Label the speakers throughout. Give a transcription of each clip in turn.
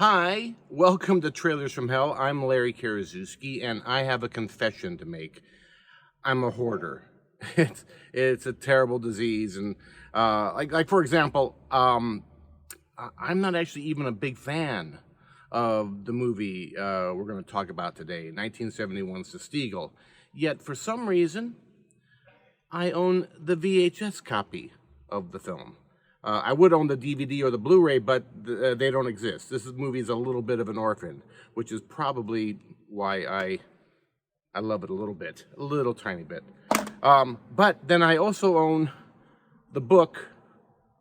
Speaker 1: Hi, welcome to Trailers from Hell. I'm Larry Karaszewski, and I have a confession to make. I'm a hoarder. It's a terrible disease, and like for example, I'm not actually even a big fan of the movie we're going to talk about today, 1971's The STEAGLE. Yet for some reason, I own the VHS copy of the film. I would own the DVD or the Blu-ray, but they don't exist. This movie is a little bit of an orphan, which is probably why I love it a little bit, a little tiny bit. But then I also own the book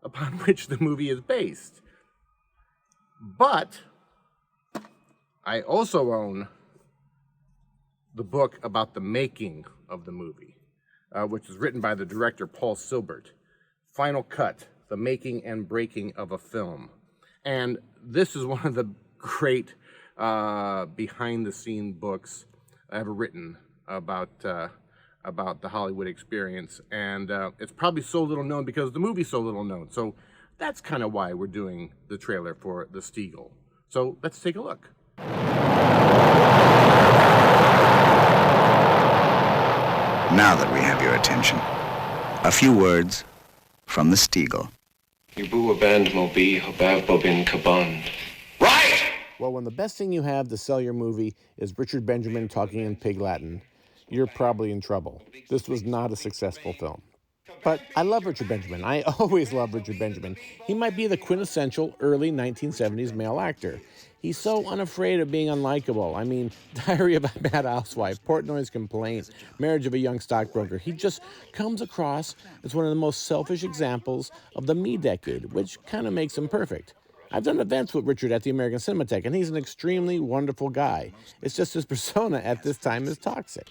Speaker 1: upon which the movie is based. But I also own the book about the making of the movie, which was written by the director Paul Sylbert. Final Cut: The Making and Breaking of a Film. And this is one of the great behind-the-scene books ever written about the Hollywood experience. And it's probably so little known because the movie's so little known. So that's kind of why we're doing the trailer for The STEAGLE. So let's take a look.
Speaker 2: Now that we have your attention, a few words from The STEAGLE.
Speaker 3: Ibu aband mobi habav bobin kaband. Right!
Speaker 1: Well, when the best thing you have to sell your movie is Richard Benjamin talking in Pig Latin, you're probably in trouble. This was not a successful film. But I love Richard Benjamin. I always love Richard Benjamin. He might be the quintessential early 1970s male actor. He's so unafraid of being unlikable. I mean, Diary of a Mad Housewife, Portnoy's Complaint, Marriage of a Young Stockbroker. He just comes across as one of the most selfish examples of the me decade, which kind of makes him perfect. I've done events with Richard at the American Cinematheque, and he's an extremely wonderful guy. It's just his persona at this time is toxic.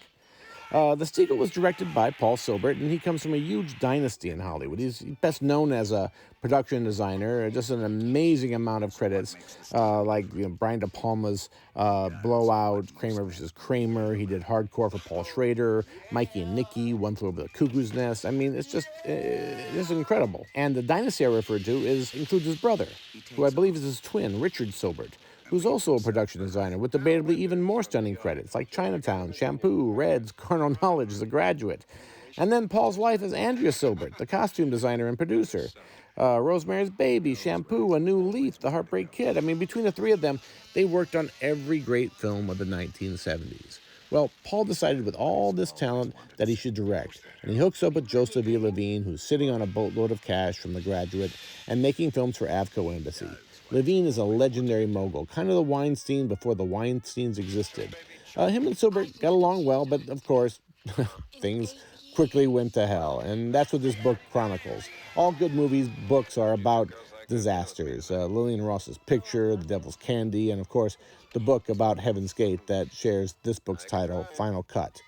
Speaker 1: The STEAGLE was directed by Paul Sylbert, and he comes from a huge dynasty in Hollywood. He's best known as a production designer, just an amazing amount of credits, like Brian De Palma's Blowout, Kramer vs. Kramer. He did Hardcore for Paul Schrader, Mikey and Nicky, One Flew Over the Cuckoo's Nest. I mean, it's just incredible. And the dynasty I referred to includes his brother, who I believe is his twin, Richard Sylbert, who's also a production designer with debatably even more stunning credits like Chinatown, Shampoo, Reds, Carnal Knowledge, The Graduate. And then Paul's wife is Andrea Sylbert, the costume designer and producer. Rosemary's Baby, Shampoo, A New Leaf, The Heartbreak Kid. I mean, between the three of them, they worked on every great film of the 1970s. Well, Paul decided with all this talent that he should direct, and he hooks up with Joseph E. Levine, who's sitting on a boatload of cash from The Graduate and making films for Avco Embassy. Levine is a legendary mogul, kind of the Weinstein before the Weinsteins existed. Him and Sylbert got along well, but of course, things quickly went to hell, and that's what this book chronicles. All good books are about disasters. Lillian Ross's Picture, The Devil's Candy, and of course, the book about Heaven's Gate that shares this book's title, Final Cut.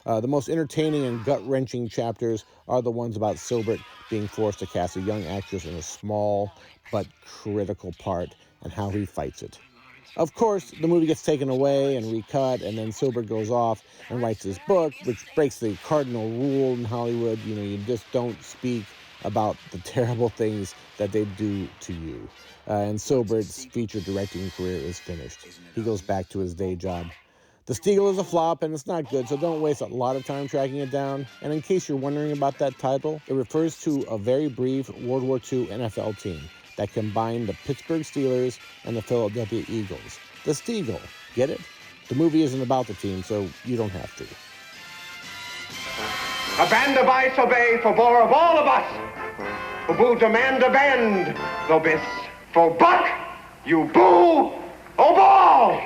Speaker 1: The most entertaining and gut-wrenching chapters are the ones about Sylbert being forced to cast a young actress in a small but critical part and how he fights it. Of course, the movie gets taken away and recut, and then Sylbert goes off and writes this book, which breaks the cardinal rule in Hollywood. You just don't speak about the terrible things that they do to you. And Sylbert's feature directing career is finished. He goes back to his day job. The STEAGLE is a flop, and it's not good, so don't waste a lot of time tracking it down. And in case you're wondering about that title, it refers to a very brief World War II NFL team that combined the Pittsburgh Steelers and the Philadelphia Eagles. The STEAGLE. Get it? The movie isn't about the team, so you don't have to.
Speaker 4: A band of ice obey for bore of all of us. Who demand a band, though bis for buck, you boo, oh ball!